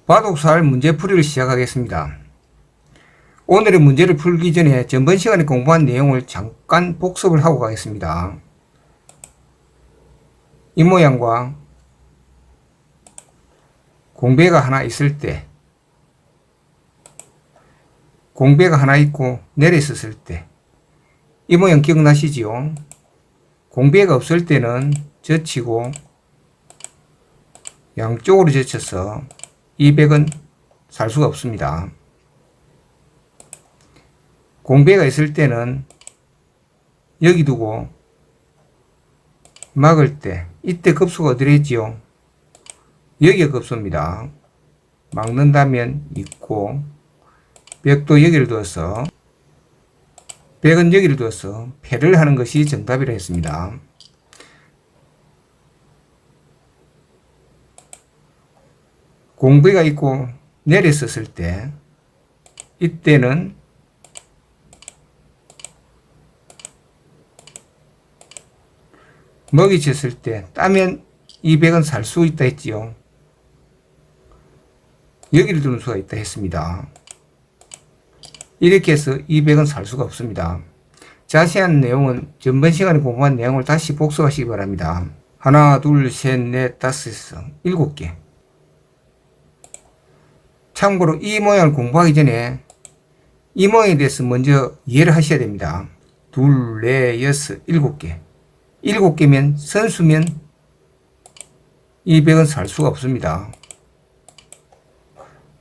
바둑살 문제풀이를 시작하겠습니다. 오늘의 문제를 풀기 전에 전번 시간에 공부한 내용을 잠깐 복습을 하고 가겠습니다. 이 모양과 공배가 하나 있을 때, 공배가 하나 있고 내렸었을 때, 이 모양 기억나시지요? 공배가 없을 때는 젖히고 양쪽으로 젖혀서 이 백은 살 수가 없습니다. 공배가 있을 때는 여기 두고 막을 때, 이때 급수가 어디로 했지요? 여기가 급수입니다. 막는다면 있고, 백도 여기를 두어서, 백은 여기를 두어서 패를 하는 것이 정답이라 했습니다. 공배가 있고 내렸었을 때, 이때는 먹이 쳤을 때 따면 이 백은 살 수 있다 했지요. 여기를 두는 수가 있다 했습니다. 이렇게 해서 이 백은 살 수가 없습니다. 자세한 내용은 전번 시간에 공부한 내용을 다시 복습하시기 바랍니다. 하나, 둘, 셋, 넷, 다섯, 여섯, 7개. 참고로 이 모양을 공부하기 전에 이 모양에 대해서 먼저 이해를 하셔야 됩니다. 둘, 넷, 여섯, 7개. 7개면 선수면 이 백은 살 수가 없습니다.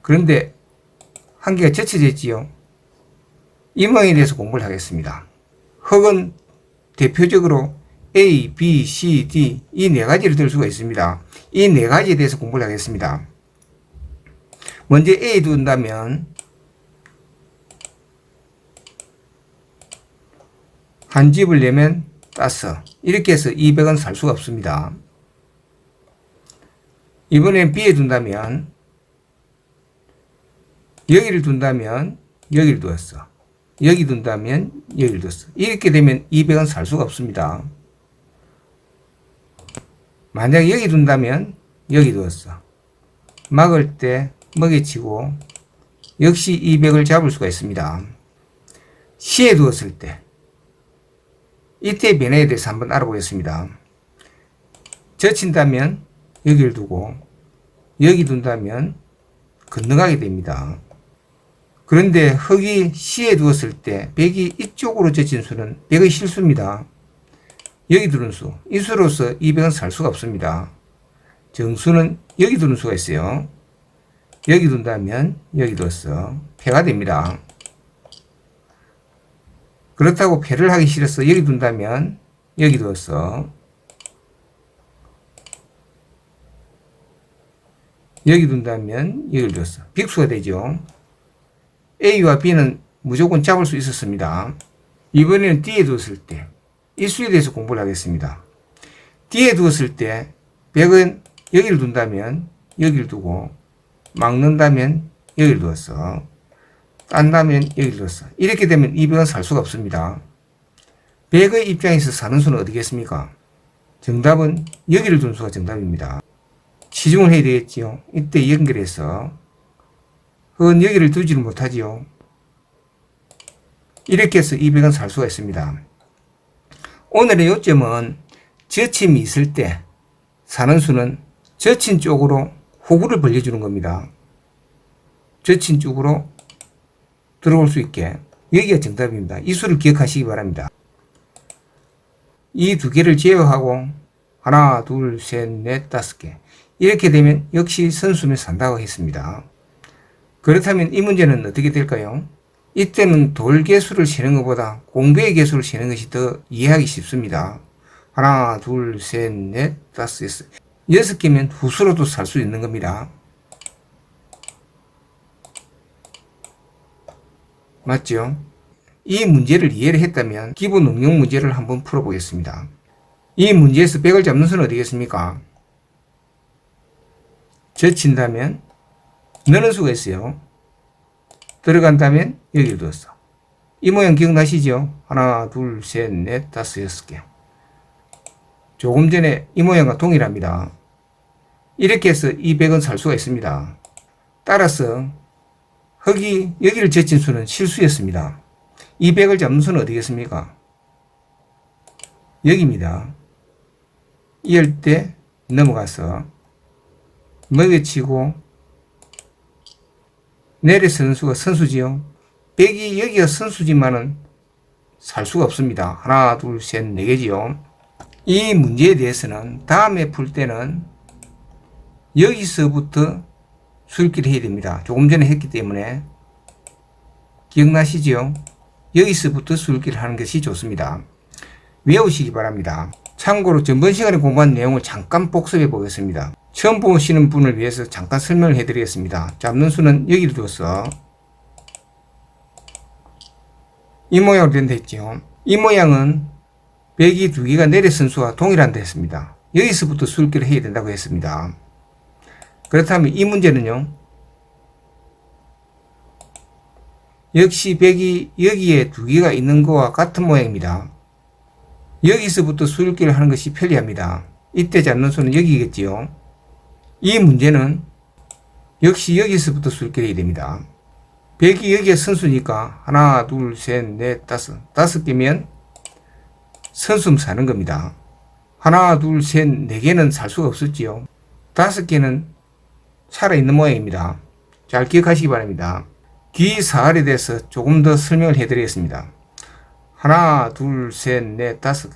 그런데 한 개가 젖혀져 있지요. 이 모양에 대해서 공부를 하겠습니다. 흙은 대표적으로 A, B, C, D 이 네 가지를 들 수가 있습니다. 이 네 가지에 대해서 공부를 하겠습니다. 먼저 A 둔다면 한 집을 내면 따서 이렇게 해서 200은 살 수가 없습니다. 이번엔 B에 둔다면 여기를 둔다면 여기를 두었어. 여기 둔다면 여기를 뒀어. 이렇게 되면 200은 살 수가 없습니다. 만약 여기 둔다면 여기 두었어. 막을 때 먹이치고 역시 200을 잡을 수가 있습니다. C에 두었을 때 이때의 변화에 대해서 한번 알아보겠습니다. 젖힌다면 여기를 두고 여기 둔다면 건너가게 됩니다. 그런데 흙이 C에 두었을 때 백이 이쪽으로 젖힌 수는 백의 실수입니다. 여기 두는 수, 이 수로서 이 백은 살 수가 없습니다. 정수는 여기 두는 수가 있어요. 여기 둔다면 여기 뒀어. 패가 됩니다. 그렇다고 패를 하기 싫어서 여기 둔다면 여기 뒀어. 여기 둔다면 여기를 뒀어. 빅수가 되죠. A와 B는 무조건 잡을 수 있었습니다. 이번에는 D에 두었을 때 이 수에 대해서 공부를 하겠습니다. D에 두었을 때 백은 여기를 둔다면 여기를 두고 막는다면 여기를 두었어. 딴다면 여기를 두었어. 이렇게 되면 이 백은 살 수가 없습니다. 백의 입장에서 사는 수는 어디겠습니까? 정답은 여기를 둔 수가 정답입니다. 시중을 해야 되겠지요. 이때 연결해서 흙은 여기를 두지를 못하지요. 이렇게 해서 이 백은 살 수가 있습니다. 오늘의 요점은 젖힘이 있을 때 사는 수는 젖힌 쪽으로 호구를 벌려주는 겁니다. 젖힌 쪽으로 들어올 수 있게. 여기가 정답입니다. 이 수를 기억하시기 바랍니다. 이 두 개를 제외하고 하나, 둘, 셋, 넷, 5개. 이렇게 되면 역시 선수면 산다고 했습니다. 그렇다면 이 문제는 어떻게 될까요? 이때는 돌 개수를 세는 것보다 공배의 개수를 세는 것이 더 이해하기 쉽습니다. 하나, 둘, 셋, 넷, 5, 6개면 후수로도 살 수 있는 겁니다. 맞죠? 이 문제를 이해를 했다면 기본 응용 문제를 한번 풀어보겠습니다. 이 문제에서 백을 잡는 수는 어디겠습니까? 젖힌다면 넣는 수가 있어요. 들어간다면 여기를 두었어. 이 모양 기억나시죠? 하나, 둘, 셋, 넷, 5, 6개. 조금 전에 이 모양과 동일합니다. 이렇게 해서 이 백은 살 수가 있습니다. 따라서 흙이 여기를 제친 수는 실수였습니다. 이 100을 잡는 수는 어디겠습니까? 여기입니다. 이럴 때 넘어가서 먹여치고 내려서는 수가 선수지요. 100이 여기가 선수지만은 살 수가 없습니다. 하나, 둘, 셋, 4개지요. 이 문제에 대해서는 다음에 풀 때는 여기서부터 수일기를 해야 됩니다. 조금 전에 했기 때문에 기억나시죠? 여기서부터 수일기를 하는 것이 좋습니다. 외우시기 바랍니다. 참고로 전번 시간에 공부한 내용을 잠깐 복습해 보겠습니다. 처음 보시는 분을 위해서 잠깐 설명을 해 드리겠습니다. 잡는 수는 여기를 둬서 이 모양으로 된다 했죠. 이 모양은 100이 2개가 내려선 수와 동일한다 했습니다. 여기서부터 수일기를 해야 된다고 했습니다. 그렇다면 이 문제는요, 역시 100이 여기에 2개가 있는 것과 같은 모양입니다. 여기서부터 수일기를 하는 것이 편리합니다. 이때 잡는 수는 여기겠지요. 이 문제는 역시 여기서부터 수일기를 해야 됩니다. 100이 여기에 선수니까 하나, 둘, 셋, 넷, 다섯 개면 선수면 사는 겁니다. 하나, 둘, 셋, 4개는 살 수가 없었지요. 5개는 살아있는 모양입니다. 잘 기억하시기 바랍니다. 기사활에 대해서 조금 더 설명을 해드리겠습니다. 하나, 둘, 셋, 넷, 다섯.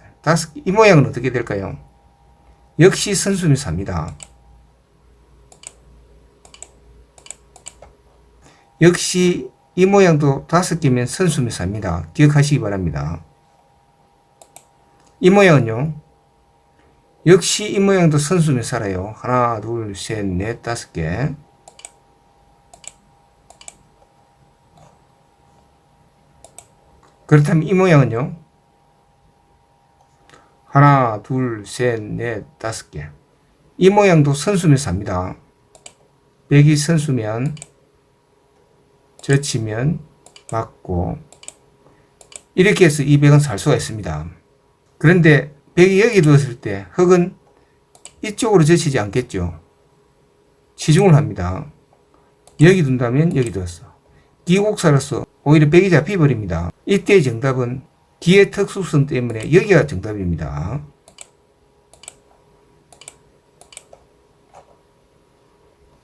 이 모양은 어떻게 될까요? 역시 선수면 삽니다. 역시 이 모양도 5개면 선수면 삽니다. 기억하시기 바랍니다. 이 모양은요, 역시 이 모양도 선수면 살아요. 하나, 둘, 셋, 넷, 5개. 그렇다면 이 모양은요, 하나, 둘, 셋, 넷, 5개. 이 모양도 선수면 삽니다. 100이 선수면 젖히면 맞고 이렇게 해서 200은 살 수가 있습니다. 그런데 100이 여기 두었을 때 흙은 이쪽으로 젖히지 않겠죠. 치중을 합니다. 여기 둔다면 여기 두었어. 기곡사로서 오히려 100이 잡혀버립니다. 이때의 정답은 기의 특수성 때문에 여기가 정답입니다.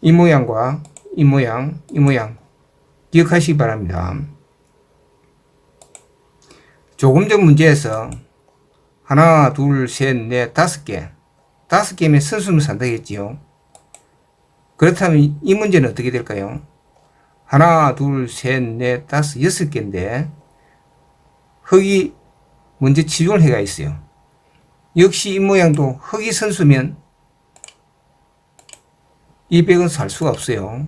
이 모양과 이 모양, 이 모양 기억하시기 바랍니다. 조금 전 문제에서 하나, 둘, 셋, 넷, 5개. 5개면 선수면 산다겠지요. 그렇다면 이 문제는 어떻게 될까요? 하나, 둘, 셋, 넷, 5, 6개인데 흙이 먼저 치중을 해가 있어요. 역시 이 모양도 흙이 선수면 이 100은 살 수가 없어요.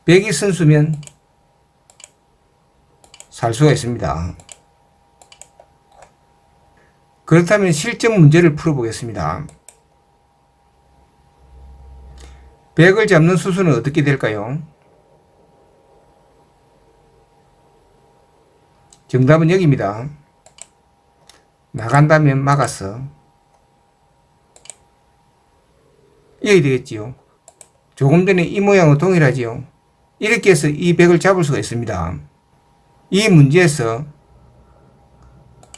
100이 선수면 살 수가 있습니다. 그렇다면 실전 문제를 풀어보겠습니다. 100을 잡는 수순은 어떻게 될까요? 정답은 여기입니다. 나간다면 막아서 여기 되겠지요. 조금 전에 이 모양은 동일하지요. 이렇게 해서 이 100을 잡을 수가 있습니다. 이 문제에서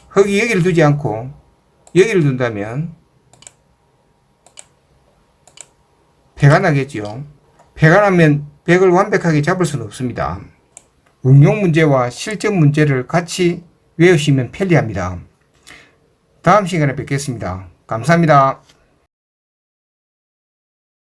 흙이 여기를 두지 않고 여기를 둔다면 폐가 나겠지요. 폐가 나면 100을 완벽하게 잡을 수는 없습니다. 응용 문제와 실전 문제를 같이 외우시면 편리합니다. 다음 시간에 뵙겠습니다. 감사합니다.